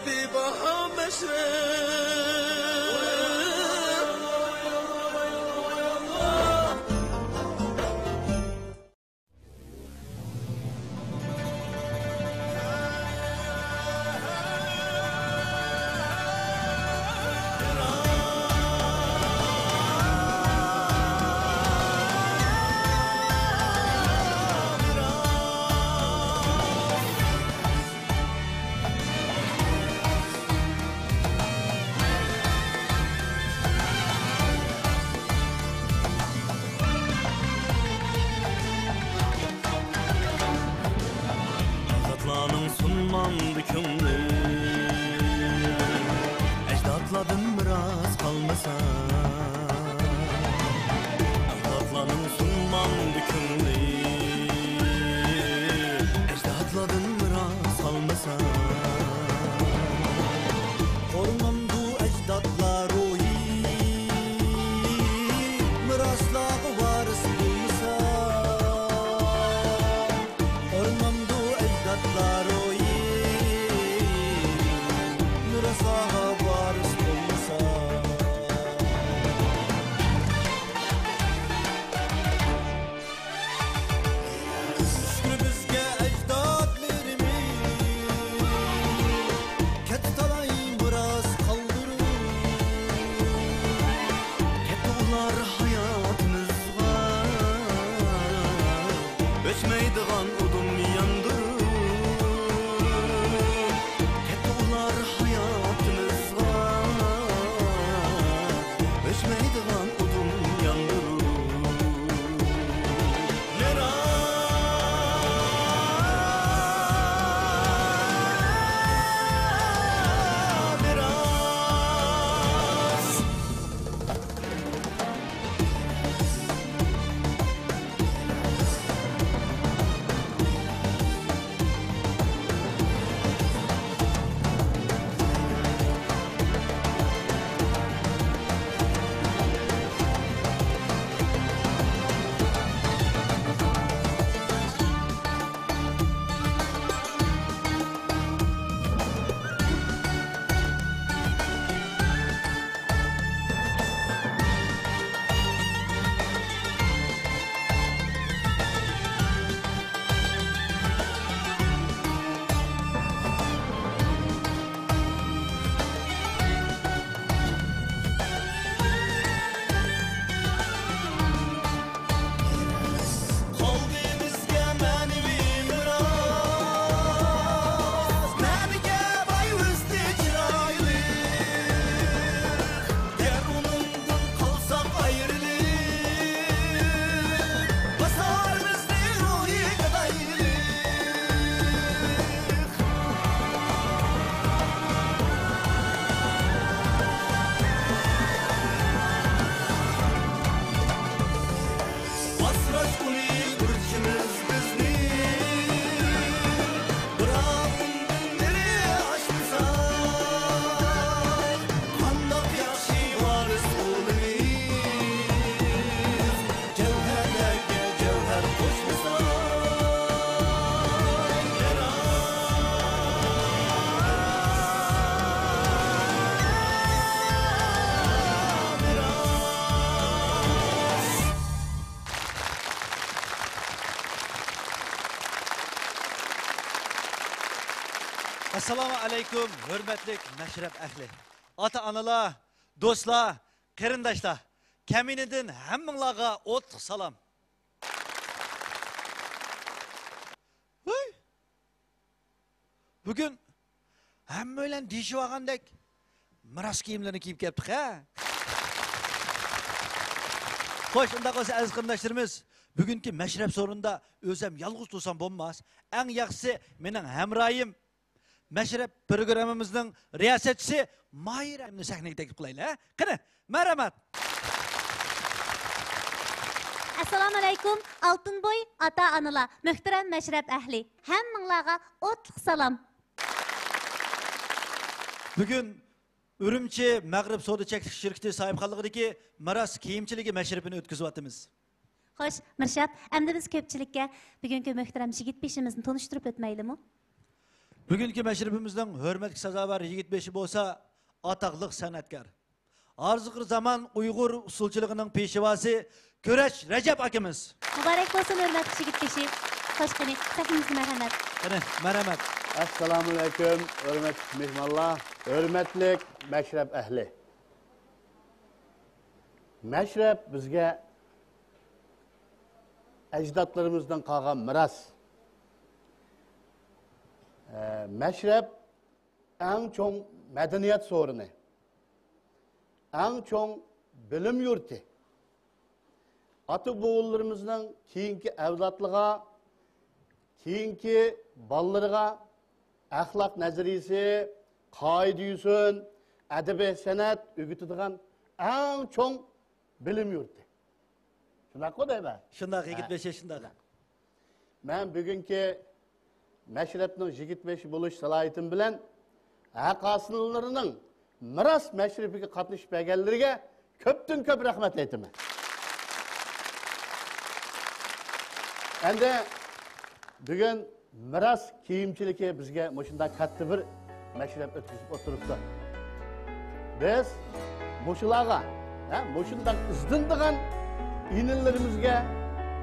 bebaho Tatlanın sunmandı könglü Ecdatladım biraz kalmasa Tatlanın sunmandı könglü Ecdatladım biraz kalmasa Ormandu ecdatlar oyi Mıraslağı varız bulmasa Ormandu ecdatlar oyi Mıraslağı varız bulmasa Şükür bizge ecdatlarımız Ket talay mıras kaldırır Ket olar hayatımızga Öçmeydiğen udum yandırır Ket olar hayatımızga Öçmeydiğen udum yandırır Kalbimizge manevi miras Nabige bay üstü çıraylı Ger onundan kalsak ayrılık Basar bizde ruhi kadaylık Asraç kuni burçimiz bizni Bırak ondan nereye aşmasa Kandak yakşı varız olimiz Cevherlerge cevher koşmasa Assalamu alaykum, hürmetlik meşrep ehli. Ata-analar, dostlar, qarindoshlar, kaminidin hammanglarga o'tliq salom. Voy! Bugun hamma bilan deyishib olgandek miros kiyimlarini kiyib keldik ha. Xo'sh, unda qolsa aziz qarindoshlarimiz, bugungi mashrab so'rinda o'zim yolg'iz tursam bo'lmas. Eng yaxshisi mening hamroyim Mashrab programmamizning riyosatchisi Mayramni sahnaga taklif qilaylik, ha? Qani, marhamat. Assalomu alaykum, Oltinboy ota-onalar, muhtaram mashrab ahli. Hammanglarga o'tliq salom. Bugun Urumchi Mag'rib savdo cheklanish shirkati sohibxonligidagi miros kiyimchiligi mashrabini o'tkazyapmiz. Xo'sh, Mirshab, endi biz ko'pchilikka bugungi muhtaram yigit beshimizni tanishtirib o'tmaylimi? Bugünkü meşrebimizden hürmetli sazavar yigit beşi bolsa ataqlıq sanatkar. Arzıqır zaman Uyghur usulçılığının peşivası Köreç Recep akimiz. Mübarek olsun hürmetli yigit beşi. Hoş geldin. Hepinizге merhamet. Qani, merhamet. Assalamu alaykum, hürmetli mehmonlar, hürmetli meşrep ehli. Meşrep bizge ecdatlarımızdan kalgan miras. Meşrep en çok medeniyet sorunu, en çok bilim yurti. Atık boğullarımızdan kiyinki evlatlığa, kiyinki ballarıga ahlak nazariyesi, kaidiyusun, edebi sanat ögütüdüğün en çok bilim yurti. Şundak o değil mi? Şundaq yigit beşi şundaq. Ben bugünkü meşrepnin yigit beşi buluş salahiyetim bilen akasınlarının miras meşrepiga qatnashib berganlarga ko'pdan ko'p rahmat aytaman. Endi bugun miras kiyimchiligi bizga mushunday katta bir meşrep o'tkazib o'tiribdi. Biz mushularga, mushunday izdindigan inillerimizga,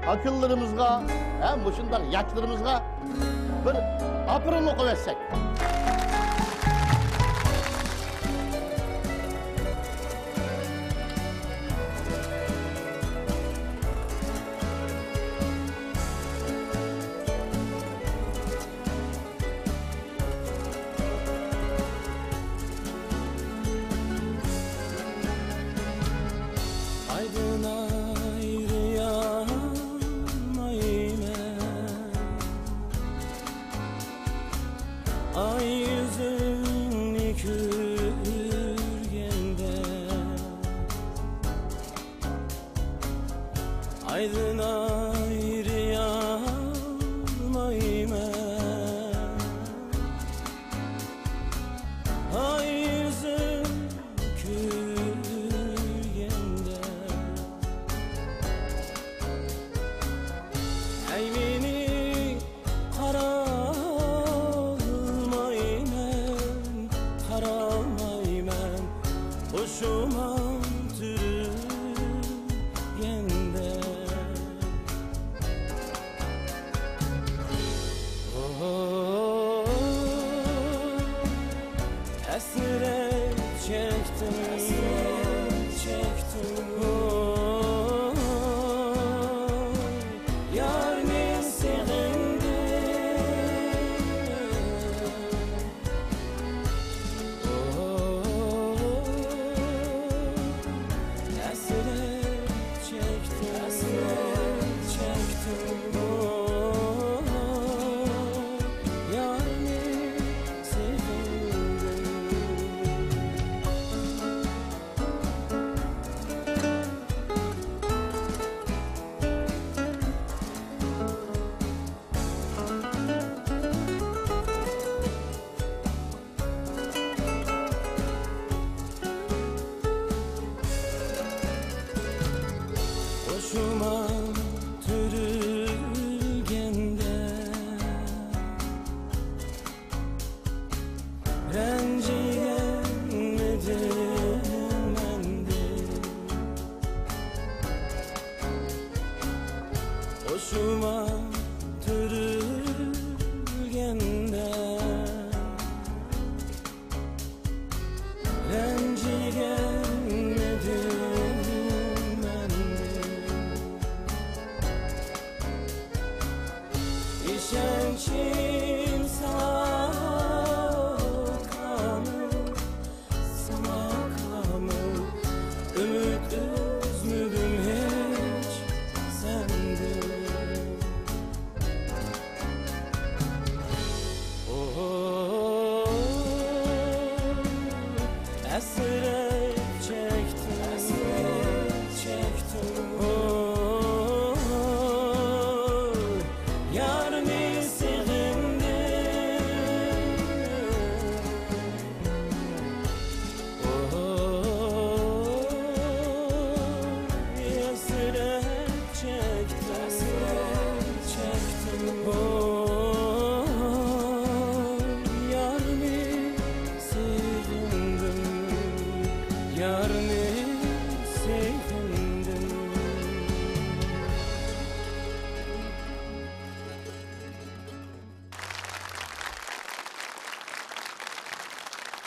akıllarimizga, mushunday yatlarimizga bir apron o'qib bersak.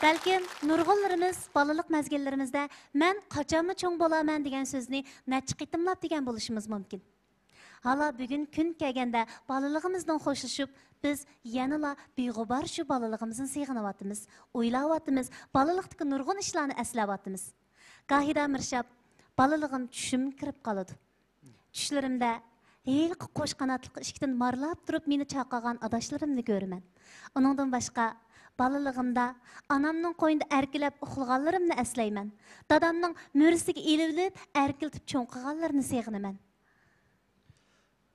Balkim nurg'unlarimiz balalik mezgillarimizda men qachonmi cho'ng bo'laman degan so'zni necha qitimlab degan bo'lishimiz mumkin. Hala bugun kun kelganda balaligimizdan xo'shlashib, biz yanala beg'ubar shu balaligimizni seg'inyapmiz, o'ylayapmiz, balalikdagi nurg'un ishlarni eslayapmiz. Gahida mirshab balaligim tushim kirib qoladi. Tushlarimda Heyli qo'sh qanotli ishkidan marlab turib meni chaqagan adashlarimni ko'raman. Uningdan boshqa balaligimda anamning qo'ynida erkilab uxlaganlarimni eslayman. Dadamning mo'risiga elilib erkiltib cho'nqiganlarini seg'inaman.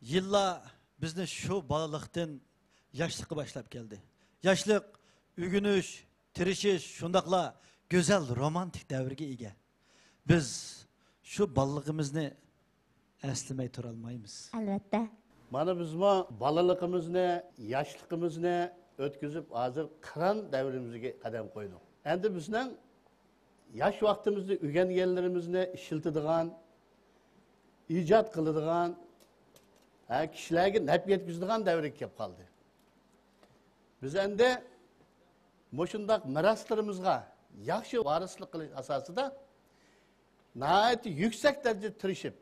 Yıllar bizni şu balalıktan yaşlıkı başlap geldi. Yaşlık, ügünüş, tirişiş, şundakla güzel romantik devrige ege. Biz şu balalığımızı eslemey turalmayımız. Albatta. Mana biz bu balaligimizni, yoshligimizni o'tkazib, hozir qiron davrimizga qadam qo'ydik. Endi bizning yosh vaqtimizda o'rganganlarimizni ishiltadigan, ijod qiladigan, kishilarga naf yetkazadigan davrga kelib qoldi. Biz endi mushundaq miraslarimizga yaxshi varislik qilish asosida nihoyat yuksak darajada tirishib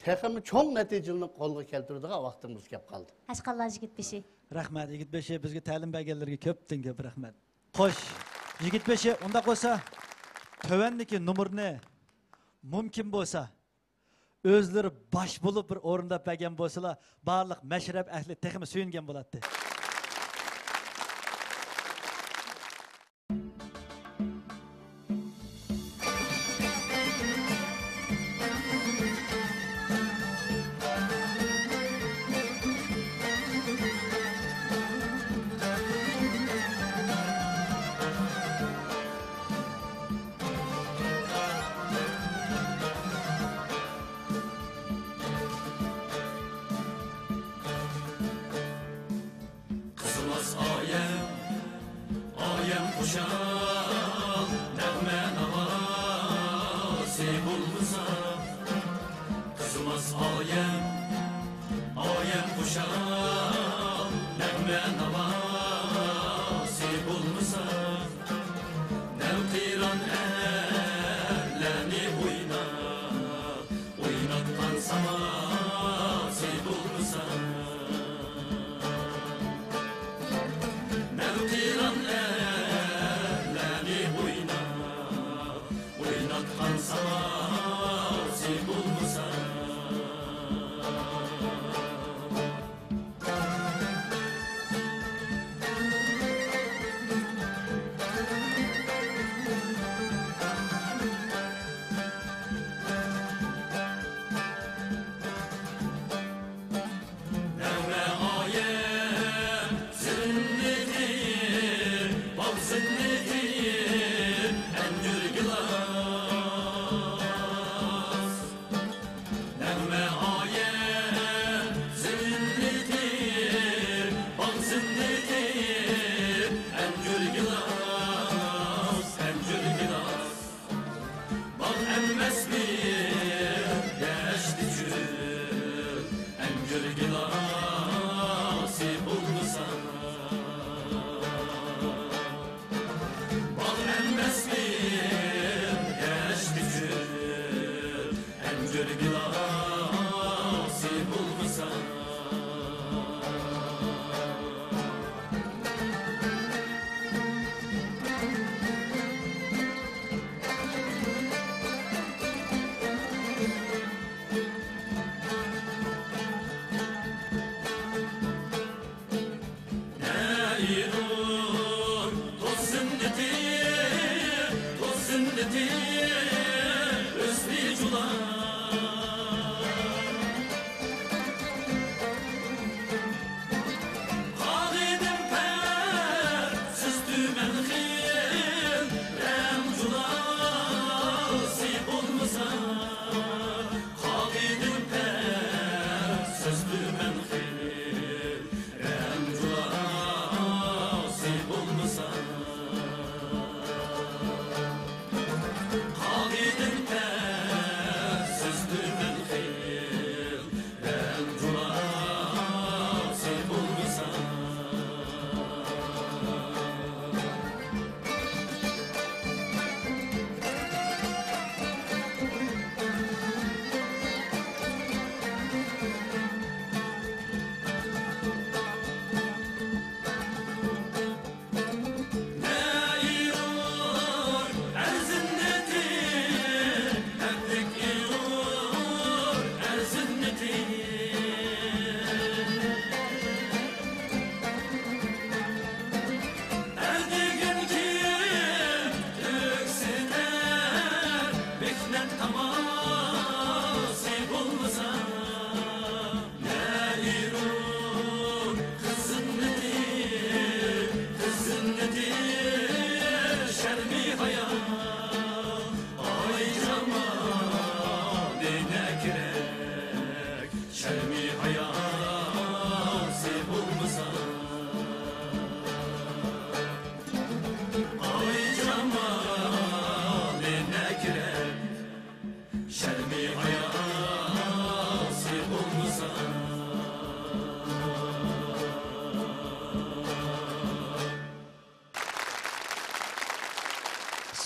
texmi cho'ng natijalarni qo'lga keltiradigan vaqtimiz kelib qoldi. Ashqallar Yigitbeshi. Rahmat Yigitbeshi, bizga ta'lim berganlarga ko'pdan ko'p rahmat. Xo'sh, Yigitbeshi, unda bo'lsa, tövendeki numarni mumkin bo'lsa, o'zlari bosh bo'lib bir o'rindab bergan bo'lsalar, barliq mashrab ahli texmi suyungan bo'ladi.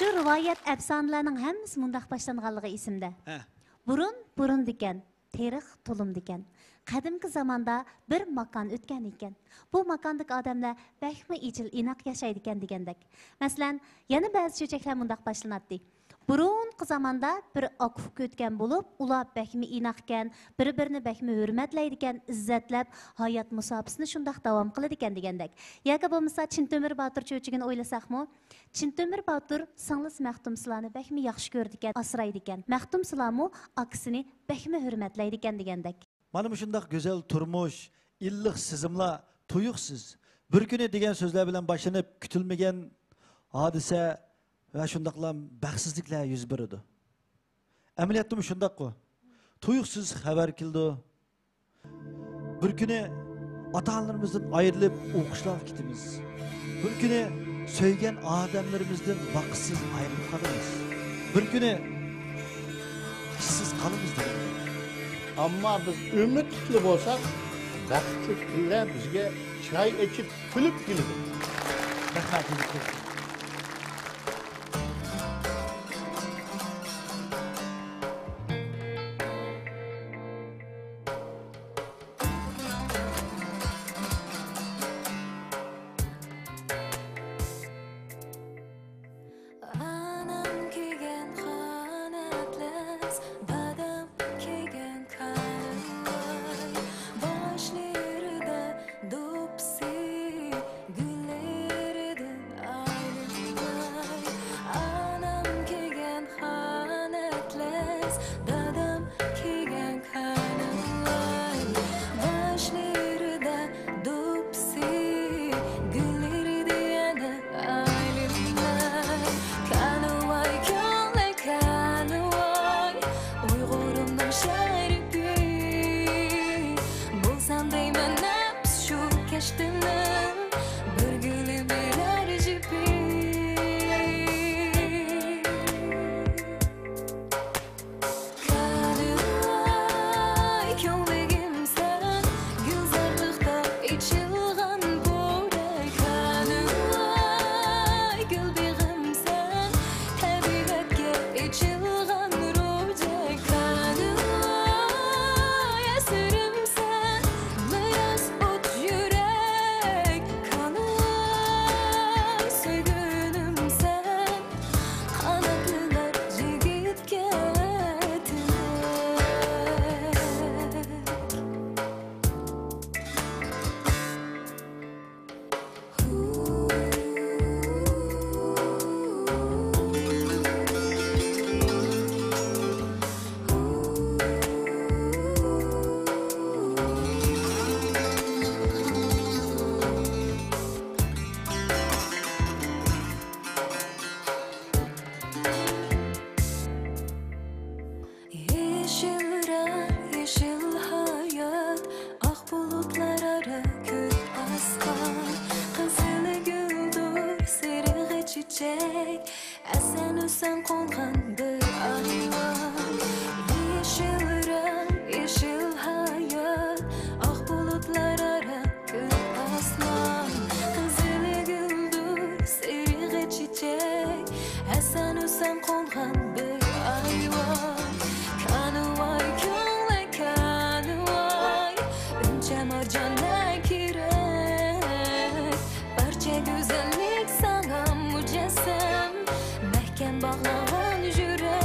Şu rivayet efsanelerinin hemmisi mundaq başlanğanlığı isimde. He. Burun diken, tarix to'lim diken. Qadimki zamonda bir makon o'tgan ekan. Bu makondagi odamlar bakmi ichil inoq yashaydi ekan degandek. Masalan, yana ba'zi cho'chaklar mundaq boshlanadi. Burunqi zamonda bir oquf o'tgan bo'lib, ular bakmi inoq ekan, bir-birini bakmi hurmatlaydi ekan, izzatlab hayot musofasini shundoq davom qiladi ekan degandek. Yoki bo'lmasa Chintemir Botir cho'chigini o'ylasaqmi, Chintemir Botir singlis Maxtumsilani bakmi yaxshi ko'rdi ekan, asraydi ekan. Maxtumsilami akisini bakmi hurmatlaydi ekan degandek. Mana shundoq go'zal turmush, illiq sizimlar, tuyuqsiz. Bir kuni degan so'zlar bilan boshlanib kutilmagan hodisa va shundoqlam baxtsizliklar yuz berdi. Amaliyotda shundoq-ku. Tuyuqsiz xabar keldi. Bir kuni ota-onalarimizdan ayrilib o'qishlarga ketamiz. Bir kuni söygen odamlarimizdan vaqtsiz ayrilib qolamiz. Bir kuni ishsiz qolamiz dedi. Ammo biz umidli bo'lsak, baxtli kunlar bizga choy ichib kulib keladi. Rahmat. Esen kongan bir ayvan. Yeşil rang, yeşil hayat, ak bulutlar ara gök aslan. Kızıl güldür, seri çiçek, esen kongan bir ayvan. Kanı vay, köle kanı vay, önce marcana kirek. Parça güzellik sana mücessem, mehkem bağlanan yürek.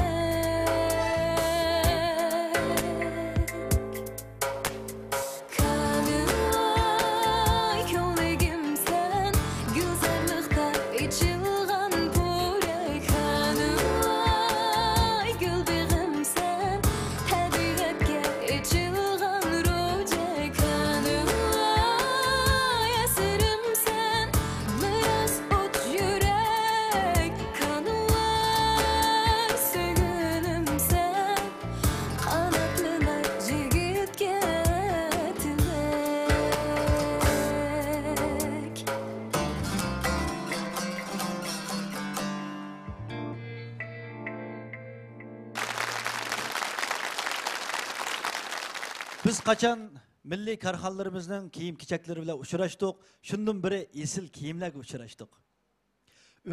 Kanı vay, kölegim sen, güzellikte içilgan pürek. Kanı vay, gülbağım sen, hediyetke içilgan rücek. Kanı vay, esirim sen, biraz ot yürek. Kanı vay, sevgilim sen, kanatlılar yigitke tilek. Biz qachon milliy karxonalarimizning kiyim-kechaklari bilan uchrashdik, shundan biri esil kiyimlarga uchrashdik.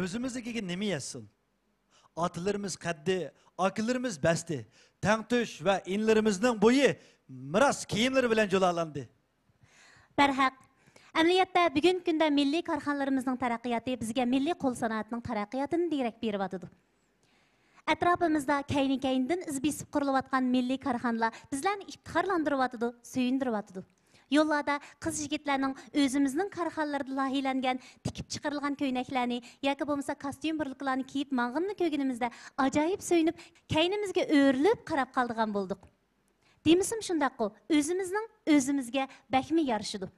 O'zimiznikiga nima yazsin? Atalarımız kaddi, akıllarımız besti. Tangtuş ve inlerimizin boyu miras kiyimleri bilen jolalandı. Barhaq. Əməliyyatda bugünkü gündə milli karxanalarımızın tərəqqiyatı bizə milli qol sənayətinin tərəqqiyatını dirək berib. Ətrafımızda kayni-kaynidən iz besib quruluyatqan milli karxanalar bizlərni iftixarlandırıvatıdı, söyündürüvatıdı. Yollarda qız yigitlərinin özümüzün karxanalarında layihələnən, tikib çıxarılğan köynəklərini, yoki bo'lmasa kostyum birliklərini kiyib mağınını köygünümüzdə acayip söyünüb, kaynimizə öyrülüb qarab qaldığan bolduq. Demisim şundaqı, özümüzə bəkmi yarışıdı.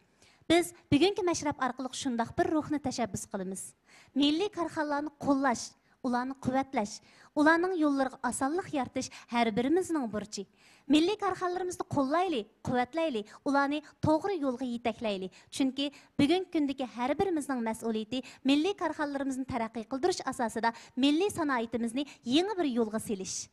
Biz bugünkü məşrəb arqılıq şundaq bir ruhni təşəbbüs qılımız. Milli karxanalarni qollaş, ularni quvvatlash, ularning yo'llariga osonlik yaratish har birimizning burchi. Milliy karxanalarimizni qo'llayli, quvvatlayli, ularni to'g'ri yo'lga yetaklayli. Chunki bugungi kundagi har birimizning mas'uliyati milliy karxanalarimizni taraqqiy qildirish asosida milliy sanoatimizni yangi bir yo'lga selish.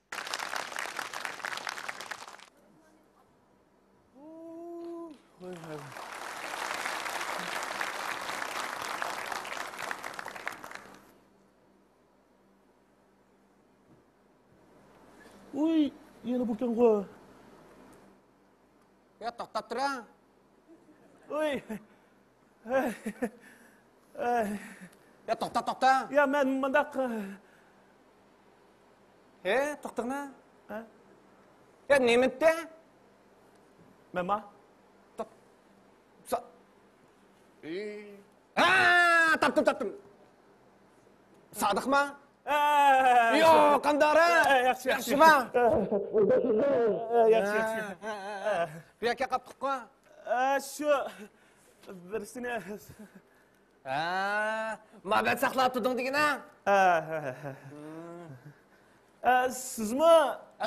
Uy, yeni bukan gua. Ya toqtab tura. Uy. Ya toqta. Ya men mandaq. Toqtaqna. Ha? Ya nemitde? Mema. Taptım. Sadık mı? Yo, qandara. Yaxshi ma? Yaxshi. Buyakka qaptiq qo'y. Shu birsini. Mabad saqlab turding degina. Sizmi?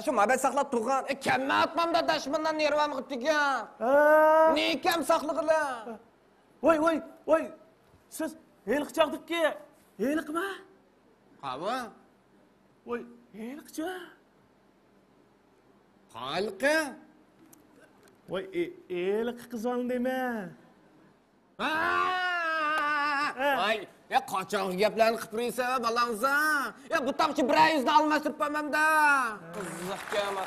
Shu mabad saqlab turgan. Kamma atmamda dashmandan nervam qildik-ya. Ne kam saqliqlar. Voy. Siz heliq chaqdiq-ki. Heliqmi? Qava? Voy, heliqchi. Halqi? Voy, heliq qizon dema. Ay, ya qachon gaplarni qilib turaysan, balansa. Ya bu taqchi 100 ni almashtirib qo'ymamda. Qiziqkama.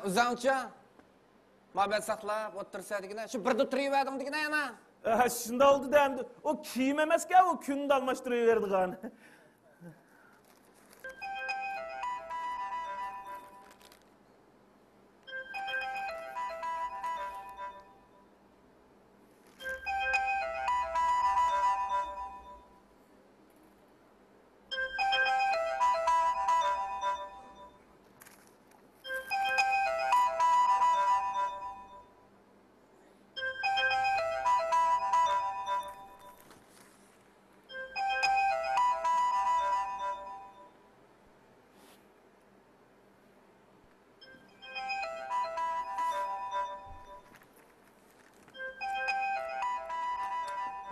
Uzancha. Mabad saqlab o'tirsa degina, shu birda turaverdim degina yana. Shunda oldu da endi. O kiyim emas-ku, o kunni almashtiraverdigan.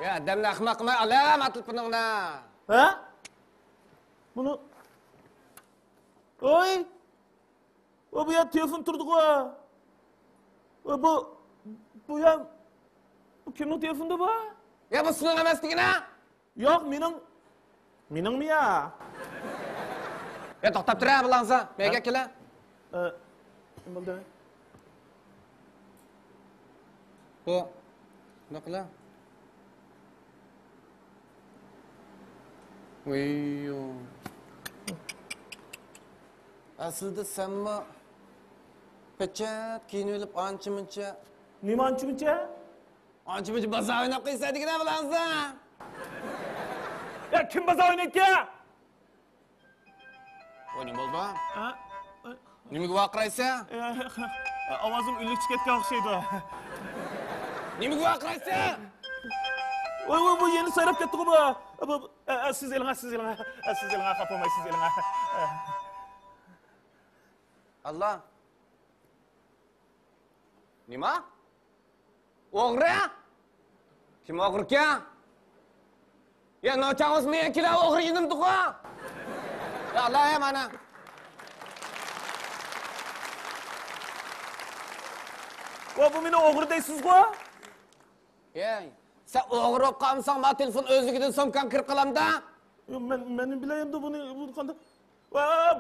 Ya adamni ahmoq qilmay olam atilib buningni. Ha? Bunu... Oy! O bu ya telefon turdu-ku. O bu ya... Bu kimning telefonu bu? Ya bu sening emas degina. Yo'q, mening mi ya? Ya to'xtab tura balansa. Menga kela. Kim bo'ldi? Bu nima qila? Uyyo. Aslida senmi pechat kiyinib olib ancha-muncha. Nima ancha-muncha? Ancha-muncha baza o'ynab qo'ysa degina bilansa. Ya kim baza o'ynaydi? Nima bo'ldi? Ha? Nimaga vaqiraysan? Ovozim ullik chiqayotgan o'xshaydi. Nimaga vaqiraysan? Voy, bu yeni sayrab ketdi-ku bu. Siz eling, xafa bo'lmang, siz eling. Allah. Nima? O'g'ri? Kim o'g'ri-kan? Ya nochamiz men kira o'g'ri yedim-ku. Ya Allah, mana. Voy, bu meni o'g'ri deysiz-ku? Ey, sen o'g'ri bo'lib qolsang, men telefon o'zligidan so'mkam kirib qolamda. Benim bileyim de bunu kanda.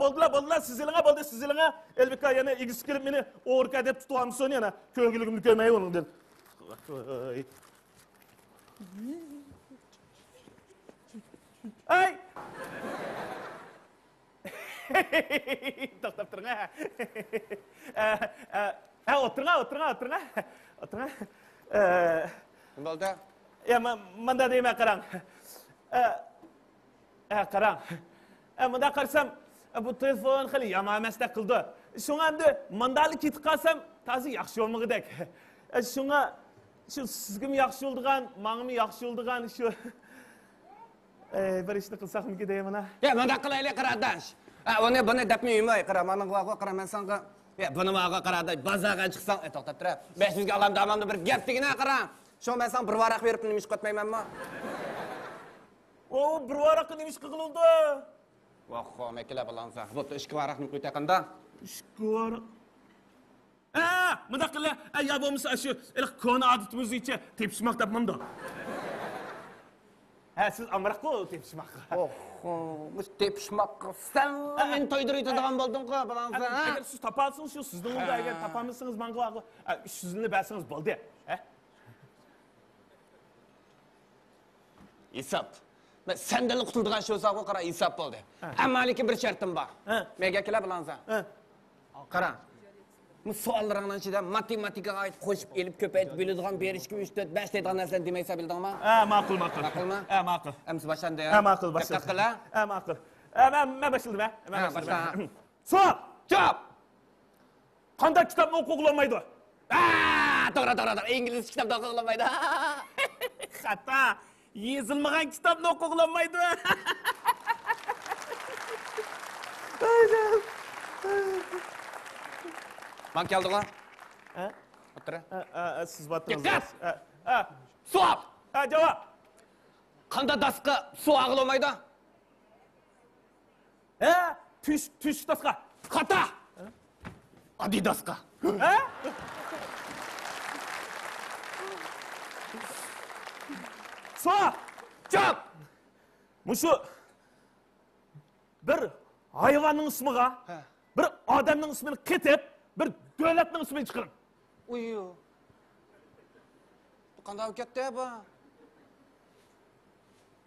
Boldular, sizilere. Elbika yana igisi gelip beni orka edip tutuğam son yana. Köylülüğümü görmeye onun den. Ay! Toktap durun ha. Oturun. Ne oldu? Ya manda deyim karang. Karang. Manda qarsam bu telefon xili yamamasda qildi. Shunga endi mandali ketib qolsam, tazi yaxshi bo'lmagidek. Shunga shu sizgimi yaxshi bo'ldigan, menimi yaxshi bo'ldigan shu bir ishni qilsakmi deyman. Ya manda qilaylik qaradash. Onu buni dapmayman, qaramanning quloqiga qaramasang, ya buni maga qaradash, bazaga chiqsang, to'xtab tur. 500 ga olam damamda bir gap degina qara. Shu men san bir varaq berib nima ish qilmaymanmi? O bir varaqni nima ish qilindi? Voh, mekela balansa. Bu ishki varaqni qo'ytaqanda. İşki varaq. Mında qilla, ya bo'lmasa shu ilk koni odatimiz ichi tepishmoq tapmamda. Siz amraqo tepishmoq. Bu tepishmoq qilsan, men to'ydirayotadigan bo'lding-ku balansa. Agar siz topasiz shu sizning o'zingizga agar topamisiz menga 300 ni bersangiz bo'ldi. Isap. Ben senden qutulduğun şu sağı qara isap oldu. Ammaliki bir şartım var. Mega kela bilansa. Qara. Bu suallarından içinde matematika ait qo'shib elib ko'paytib biladigan berishga 3 4 5 deydigan narsalarni demaysa bildingmi? Ma'qul. Ma'qulmi? Ma'qul. Ems boshanda ya. Ma'qul boshla. Diqqat qila. Ma'qul. Men başladım. Başla. So'q. Javob. Qanday kitobni o'qiy olmaydi? To'g'ri. İngiliz kitobda o'qiy olmaydi. Xata. Yezilmagan kitobni o'qiy olmaydi. Man keldi-ku. O'tir. Siz batdingiz. Diqqat. Savol. Javob. Qanday dasqa suv og'il olmaydi? Tush dasqa. Xata. Oddiy dasqa. So'q. Javob. Mushu bir hayvanning ismiga bir odamning ismini ketib, bir davlatning ismini chiqaring. Uyu. Bu qanday ketdi bu?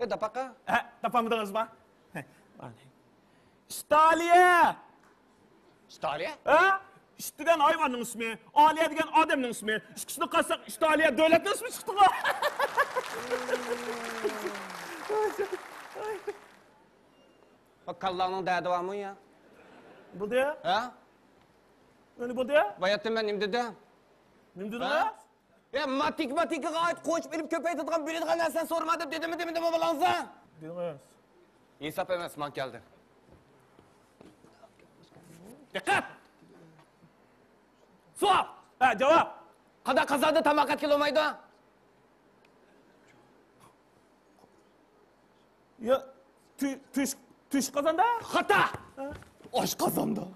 Dapaqa? Topamidingizmi? Staliya. Staliya? İşte degan hayvanning ismi, Aliya degan odamning ismi. Ikkisini qilsak Staliya davlatning ismi chiqdi-ku. Bak kallağının derdi var mı ya? Bu da? Öyle bu da? Bayatım ben imdi de. Nimdi de? Ya matematika gayet koç benim köpeği tutkan biri de sen sormadım dedim mi babalansa? Dedim. İnsaf emez man geldi. Dikkat! Sual! Cevap. Kada kazandı tamakat kilomaydı. Ya tüş kazandı. Hata! Aş kazandı.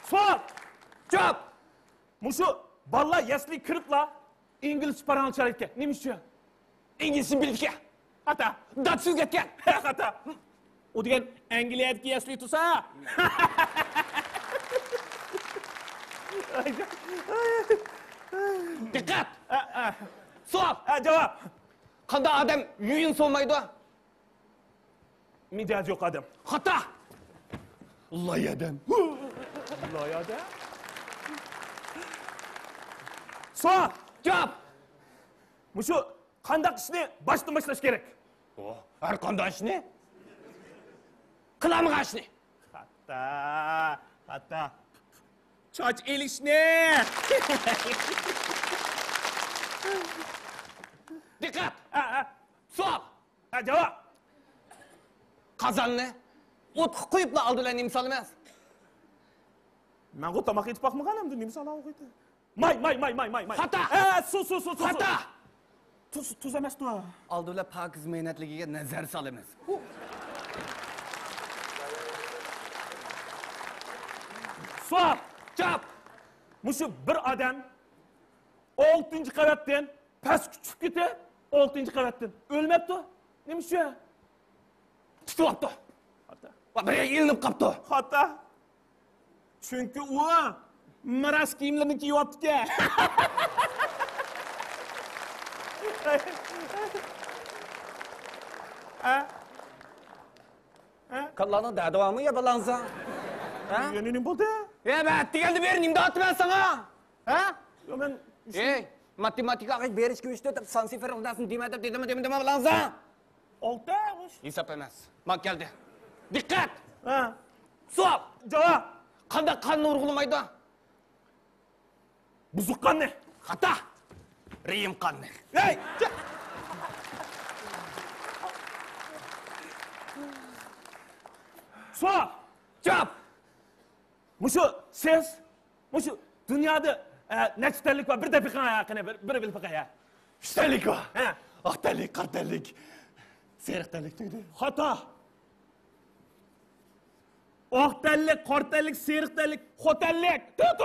Sual. Cevap! Muşu balla yasli kırıkla İngiliz paranı çarıkken. Neymiş ya? İngilizsin bilip ki. Hata. Datsız getken. Hata. O diyen Angliya'daki yasli tutsa. Dikkat! Sual! Cevap. Kanda adam yüyün solmaydı. Midyacı yok adam. Hata! Allah adam. Allah ya da. Sual. Cevap! Muşu kandak işini baştan başlaş gerek. Her kanda işini. Kılamı işini. Hatta. Çaç el işini. Dikkat! Sual! Cevap. Kazanını ot koyup da aldılar imsal emez. Ben o tamak etip bakmaganım da nimsal ağı koydu. May. Hata! Su. Hata! Tuz emez tu. Aldılar pakiz mehnetliğe nazar sal emez. Sual. Cevap! Muşu bir adam 6. qavatdan pastga tushib ketib, 6. qavatdan o'lmabdi. Nima shu? Tutyapti. Va bir ilinib qapti. Xata. Chunki u miras kiyimlarini kiyyapti. Kallanın dadavamı ya balansa. Ha? Nima bo'ldi? Ben geldi bir nimde attı ben sana. Ha? Yo men Matematika ait beriş güçlü de sansifer oldasın dedim balansa. 6. Hesap emez. Mak geldi. Dikkat. Ha. Sual. Javob. Qanday qanni urg'ulamaydi? Buzuq qanni? Xata. Riyim qanni. Hey! Sual. Cevap. Mushu dunyoda nechtalik va bir daqiqa yaqini bir bilfiqa ya. Üstelik var. Ha. Ahterlik, kartellik. Seyrektellik dedi. Xato. Oqtallik, qortallik, seriqtallik, xotallik. Tut.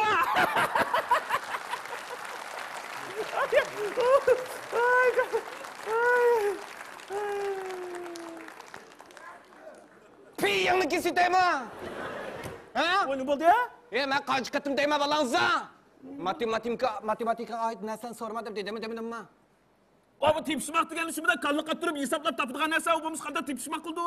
Pi yanını kesi deme. Ha? Nima bo'ldi ya? Ben kaç katım deme balansa. Matematika ait nereden sormadım dedim mi? Bu tepishmoq degani shu bilan qalliqqa turib hisoblab topadigan narsa, u bo'lmasa qanday tepishmoq qildi u?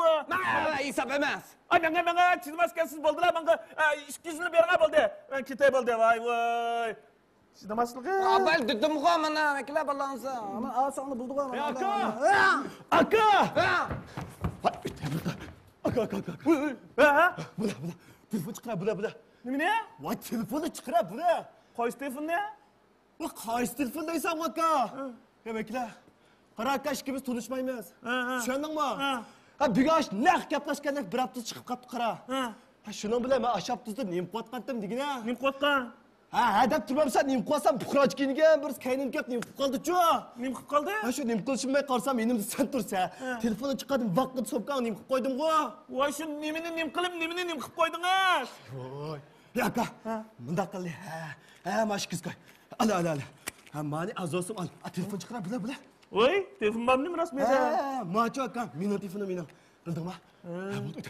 Hesap emez. Ay menga chizmaskansiz bo'ldilar, menga 200 ni bergan bo'ldi. Men ketay bo'ldi, voy. Chidamasligi. Abel dedim ko mana mekla balansa. Ama asanlı bulduk ama. Aka! Aka! Ha? Bula. Telefon chiqara, bula. Nima ne? Voy, telefonni chiqara, bula. Qaysi telefon ne? Bu qaysi telefon deysan, aka? Demaklar, qara aka, ikimiz tanishmaymiz. Tushundingmi? Ha, bugun naq gaplashganda bir hafta chiqib qapti, qara. Ha, shuning bilan men ashab-tuzda nim qotqandim degina. Nim qotqan? Ha, deb turmamsan, nim qilsam, puqrochkiniga bir kaynim gap nim qilib qoldi-chu. Nim qilib qoldi? Ha, shu nim qilishmay qolsam, menimda sen tursa, telefonni chiqardim, vaqtni so'pgan nim qilib qo'ydim-ku. Voy, shu nimani nim qilib, nimani nim qilib qo'ydingiz? Voy. Ya aka, bunda qildi. Ha, mashkiz qo'y. Ala. Ha, mani azosim al. Telefon chiqara, bula. Voy, telefon bormi rasmiyda? Ha, macho aka, meni telefonim meni. Bildingmi? Ha, bo'ldi.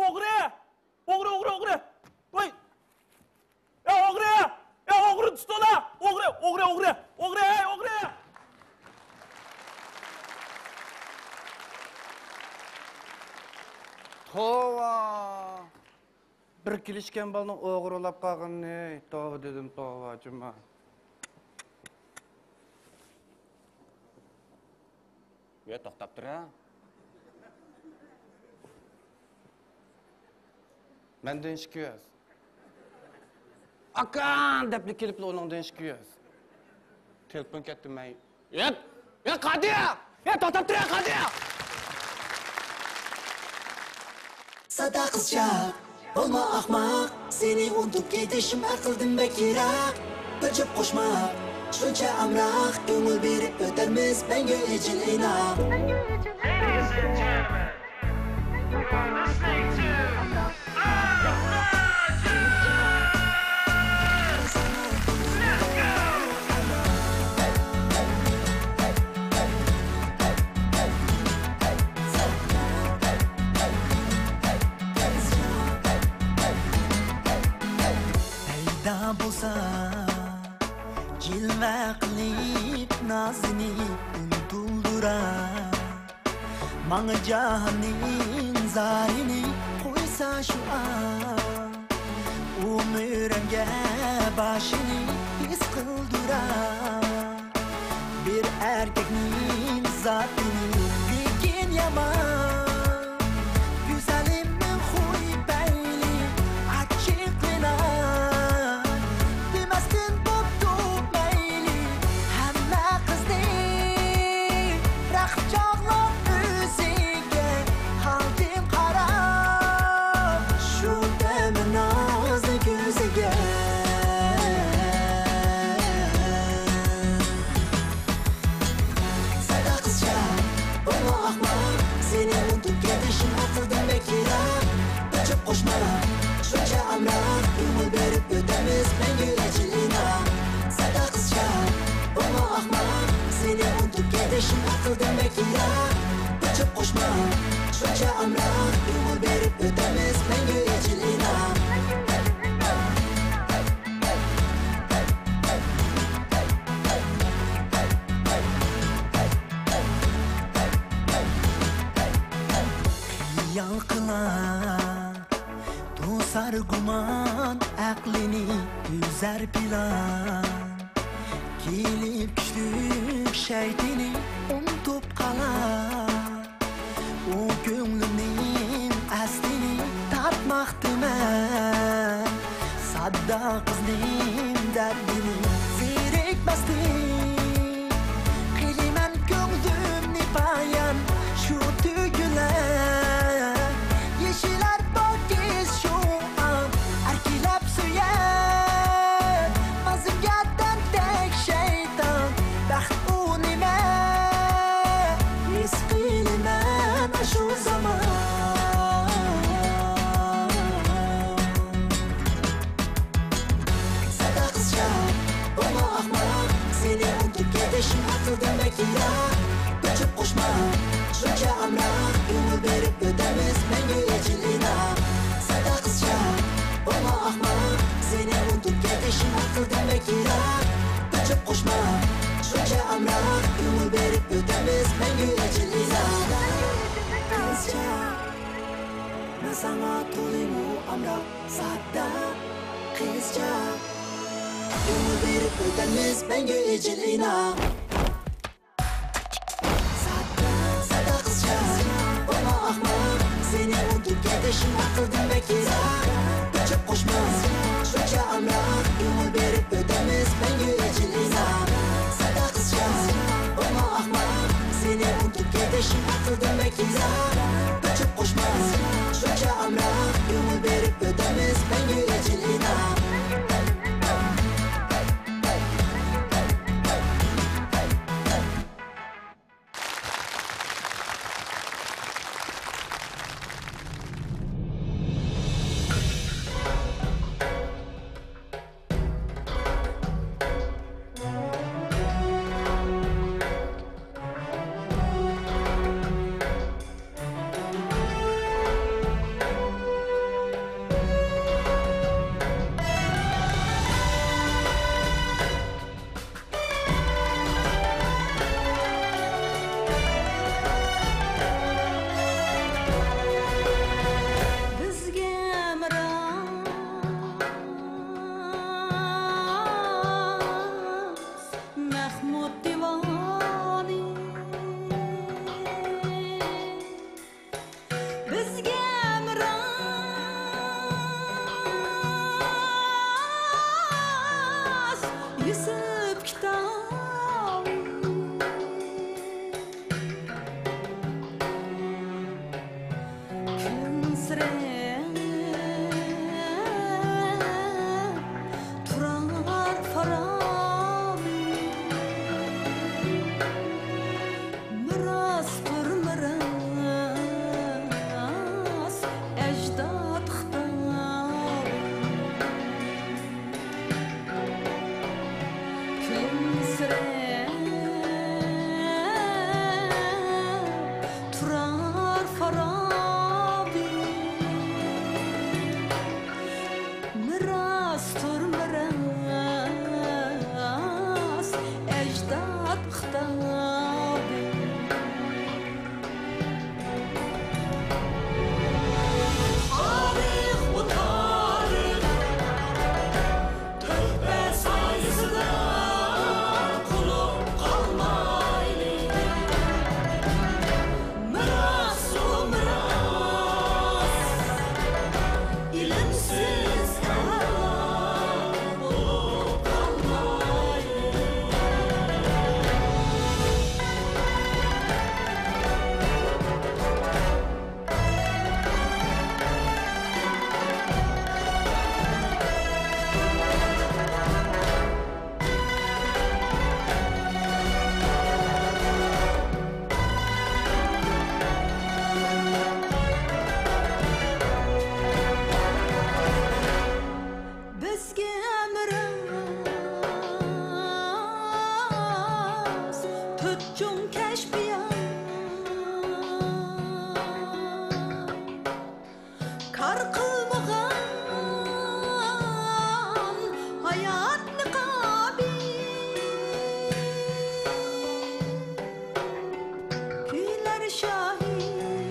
O'g'ri! Voy! O'g'ri tutdilar! O'g'ri! Tova. Bir kilişken balını oğurlap kalkın ne? Tova dedim tovacıma. Ya toktap dur ha. Benden şikayet. Akan depli kelipli onundan şikayet. Telefon kettim ben. Ya Kadir! Ya toktap dur ya Kadir! Sada kızcak, olma ahmak. Seni unutup gidişim akıldım bekirak. Böcep koşmak, şunca amrak. Gönül berip ötermiz, ben ecil inak. Ladies and gentlemen, you're listening to Let's go! Peyda bulsa, cilve qilib nazini unutildirar. Manga cahanning zarini qo'ysa shu an. Umrimga boshini his qildirar. Bir erkekning zotini lekin yaman. Güzelimning huy bayli achchiqlinar. Demasdan bo'pti mayli hamma qizning raqib chog'lab o'ziga qalbim qarab shu dami nozik ko'ziga ketishim aqldan bekiyroq Qochib qo'shma shuncha amroq ko'ngil berib o'tamiz mangu echil inom Yankılar Tosar guman Aklini üzer plan Gelip güçlük şeytini unutup kalar O gönlünün aslini tatmak demen Sadda kızdım derdini zirikmezdim Kilimen gönlümni bayan şu tügüler Yeşiler bakış şu an erkilep süyer Mazımgadan tek şeytan baxt o nime Rizqilimen şu zaman Sada kızca olma ahmak Seni unutup ketishim aqldan bekiyroq Qochib qo'shma shuncha amroq ko'ngil berib o'tamiz mangu echil inom Sada qizcha olma ahmoq Seni unutup ketishim aqldan bekiyroq Qochib qo'shma shuncha amroq ko'ngil berib o'tamiz mangu echil inom Qizcha men sana to'limu amroq Sada qizcha ko'ngil berib o'tamiz mangu echil inom Sada kızca olma ahmak Seni unutup ketishim aqldan bekiyroq Qochib qo'shma shuncha amroq ko'ngil berib o'tamiz mangu echil inom Sada kızca olma ahmak Seni unutup ketishim aqldan bekiyroq Qochib qo'shma shuncha amroq ko'ngil berib o'tamiz mangu echil inom Tüccün keşfiyan Kar kılmağan hayat niqabi Güler şahin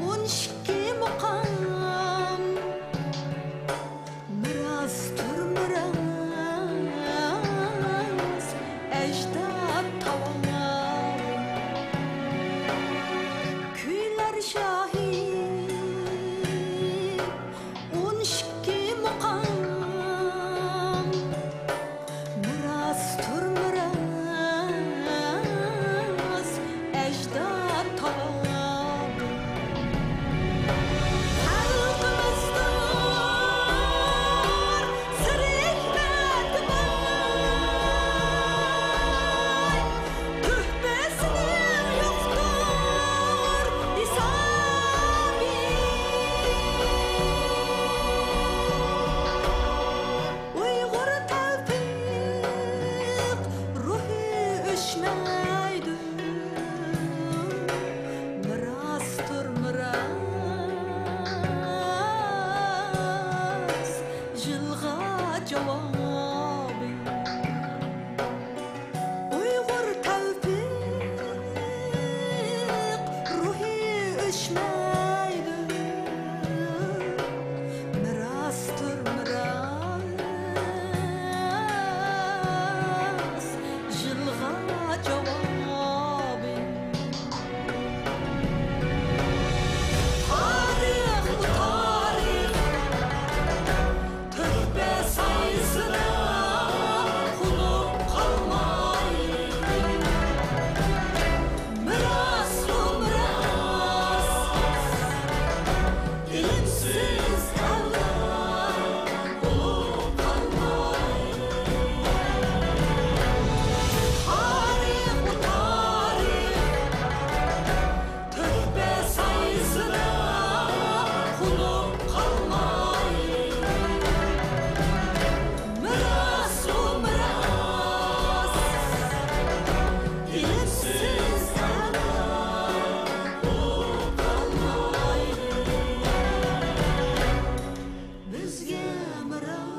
unşki muqam Miras turmuras ecdat tavam Güler şahin unşki muqam Miras turmuras ecdat tavam Halkımızdır sır hikmet bay Tühbesinin yoktur hisabi Uygur tevfik ruhi üşmeydi Mirastır miras Jılga cevabı Uygur tevfik ruhi üşmeydi Mirastır miras Jılga cevabı Tarih bu tarih Tühbe sayısına kuluk kalmayı Miras bu miras İlimsiz evlat kuluk kalmayı Tarih bu tarih Tühbe sayısına kuluk kalmayı Miras bu miras İlimsiz evlat kuluk kalmayı Bizge miras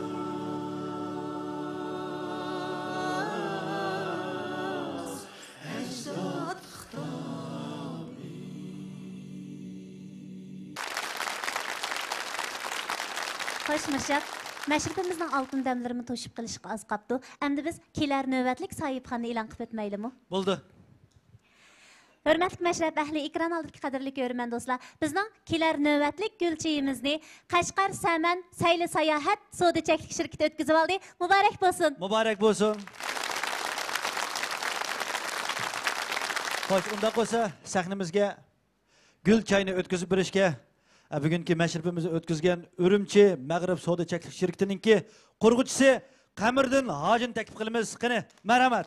ecdat Xo'shmashab, mashribimizning oltin damlarini to'shib qilishga oz qoldi. Endi biz kelar navbatlik sohibxonni e'lon qilib o'tmaylimi? Bo'ldi. Hurmatli mashrab ahli, ekran oldidagi qadrli ko'rman do'stlar, bizning kelar navbatlik gulchiyimizni Qashqar Saman sayli sayohat savdo-chaklik shirkati o'tkazib oldi. Muborak bo'lsin. Muborak bo'lsin. Xo'sh, unda qo'sa sahnimizga gul chayni o'tkazib berishga bugungi mashribimizni o'tkazgan Urumchi Mag'rib savdo-chaklik shirkatininki qurg'uvchisi Qamirdin Hojin taklif qilamiz. Qani, marhamat.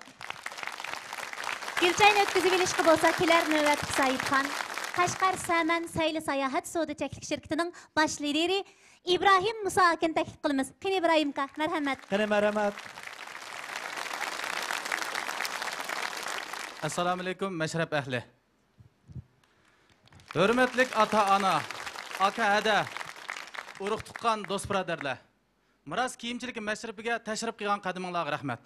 Gulchayni o'tkazib olishga bo'lsa, kelar navbatlik sohibxon Qashqar Saman sayli sayohat savdo-chaklik shirkatining bosh lideri Ibrohim Muso akani taklif qilamiz. Qani Ibrohimka, marhamat. Qani, marhamat. Assalomu alaykum mashrab ahli. Hurmatlik ota-ona, aka-ada, urug' tuqqan do'st birodarlar. Miras kiyimchilik mashrabiga tashrif qilgan qadiminglarga rahmat.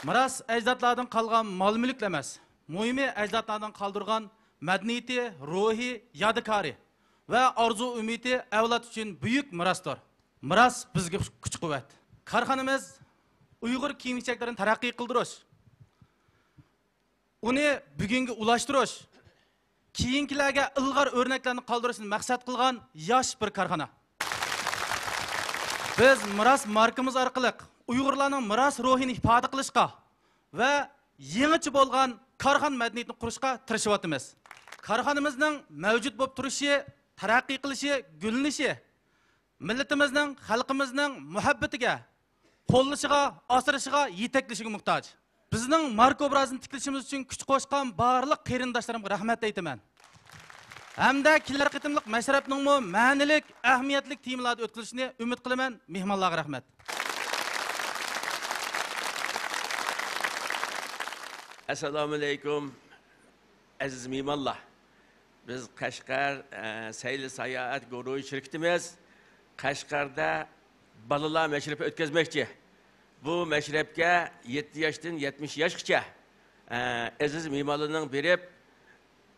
Miras ajdodlardan qolgan mol-mulk emas, muhimi ajdodlardan qoldirgan madaniyati, ruhi, yodikori va orzu-umidi avlod uchun buyuk mirasdir. Miras bizga kuch-quvvat. Korxonamiz Uyg'ur kiyim-kechaklarini taraqqiy qildirish, uni bugunga ulashtirish, keyingilarga ilg'or o'rnaklarni qoldirishni maqsad qilgan yosh bir korxona. Biz miras markamiz orqali Uyg'urlarning miras ruhini ifoda qilishga va yangicha bo'lgan korxona madaniyatini qurishga tirishyapmiz. Korxonamizning mavjud bo'lib turishi, taraqqiy qilishi, gullanishi millatimizning, xalqimizning muhabbatiga, qo'llashiga, asrashiga, yetaklashiga muhtoj. Bizning marka obrazini tiklashimiz uchun kuch qo'shgan barliq qarindoshlarimga rahmat aytaman. Hamda kelar qitimliq mashrabning ma'nilik, ahamiyatlik temalarda o'tkazishni umid qilaman. Mehmonlarga rahmat. Assalomu alaykum aziz mehmonlar. Biz Qashqar sayli sayohat guruhi shirkatimiz Qashqarda balalar mashrabi o'tkazmoqchi. Bu mashrabga 7 yoshdan 70 yoshgacha aziz mehmonlarning berib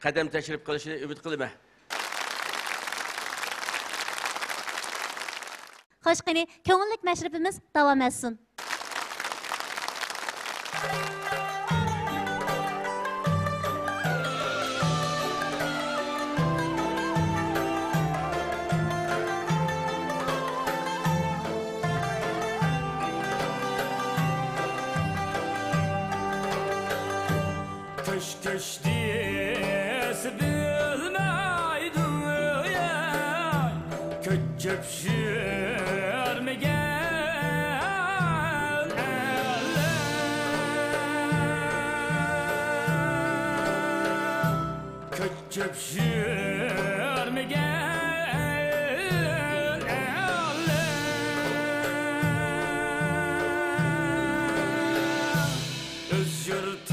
qadam tashrif qilishini umid qilaman. Xo'sh, qani, ko'ngillik mashrabimiz davom etsin. Köş diyesi bilmeydi ya, köçüp sürmegen eller, köçüp sürmegen eller, özgür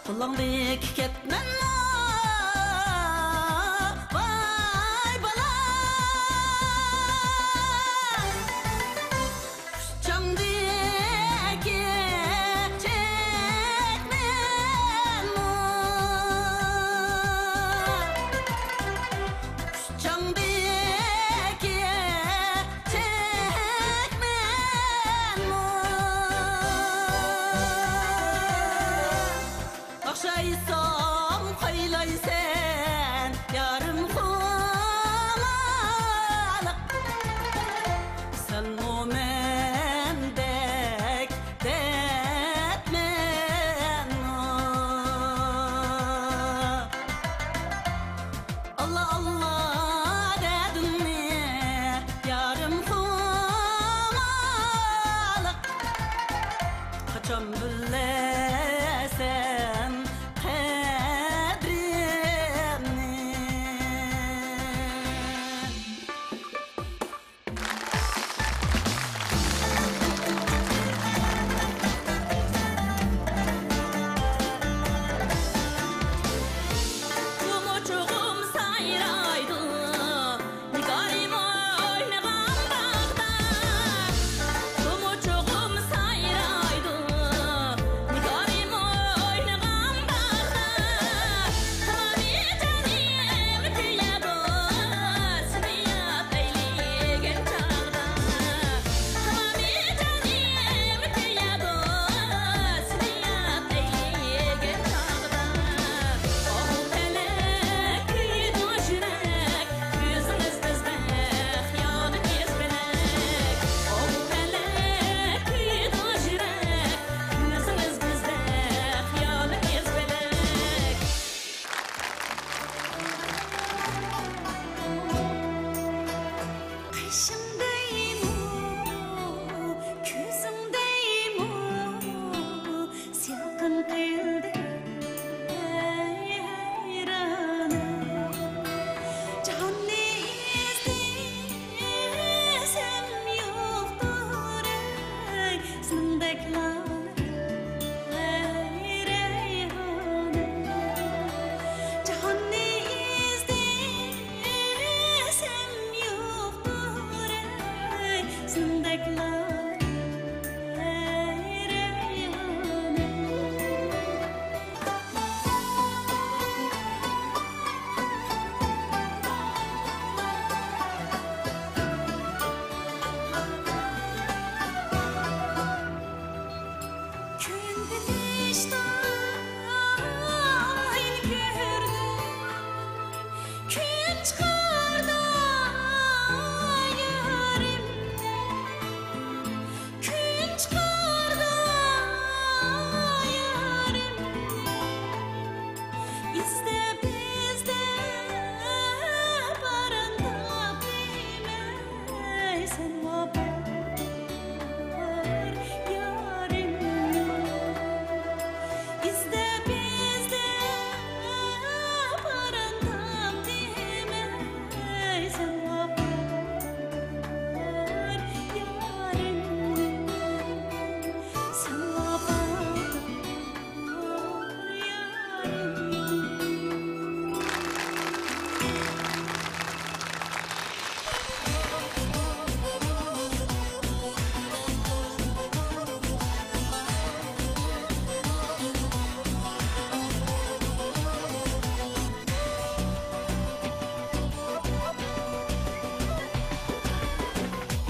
Kullandık ketmen vay bala, çamdaki çekmen mu, çamdaki çekmen mu. sen o mendek detmen Allah Allah dedin mi yarım kumalık kaçan bilesen kadrini Umuçuğum sayraydı Nigarim oynagan dağda Umuçuğum sayraydı Nigarim oynagan dağda Tamami canim tüyedi Siniyat eyligen çağda Tamami canim tüyedi Siniyat eyligen çağda Oh felek düşürek Yüzümüz bizbek Yanı gezbelek Oh felek düşürek Yüzümüz bizbek Yanı gezbelek Kışımdayım küzümdeyim Silkın kıyıldı hayranım Canı izlesem yoktur ey Sındaklar reyhanım Canı izlesem yoktur ey Sındaklar reyhanım Gün çıkarda yarimde Gün çıkarda yarimde İzde bizde barında bilmeysen vapar yarimde İzde bizde barındam demeysen vapar yarimde Sen vapar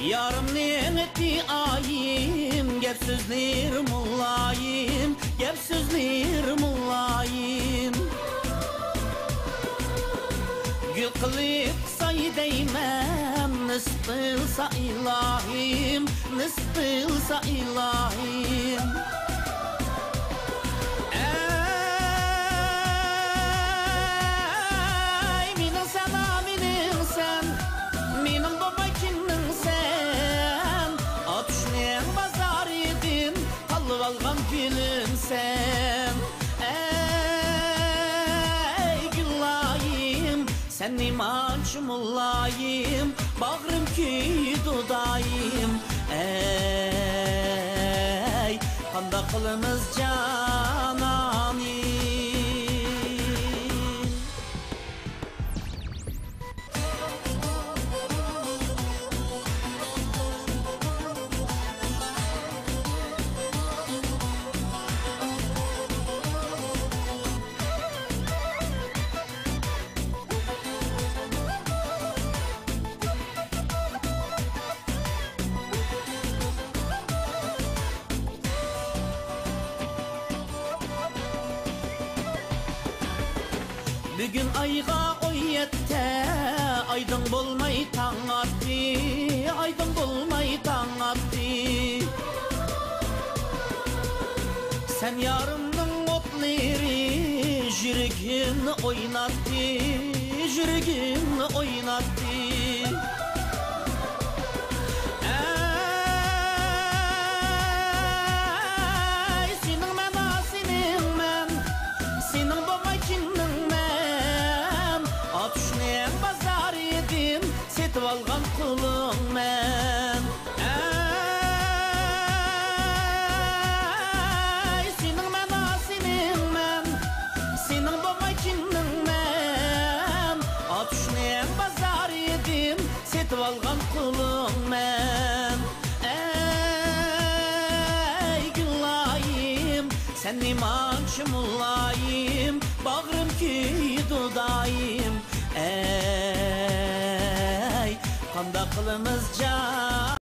Yarım niyeti ayim, gep sözler mullayim, gep sözler mullayim. Gül kılıp say değmem, nıspılsa ilahim, nıspılsa ilahim. Ey minin sen, minin sen, minin baba kinnin sen. Atışnen bazar edin, kalıp algan gülüm sen. Ey güllayim, sen imançım olayım, bağrım ki dudayım. Ey kanda kılımız cananim. Bugün ayga oy yette, aydın bolmay taң atты, aydın bolmay Sen yarımның otları Jürgimni oynattı Jürgimni oynattı Setip algan kulun men Ey senin men senin men Senin baba kimnin men Atışneyen bazar yedim Setip algan kulun men Ey güllayım Sen imançı mullayım Bağrım ki dudayım Ey Kanda kılımız can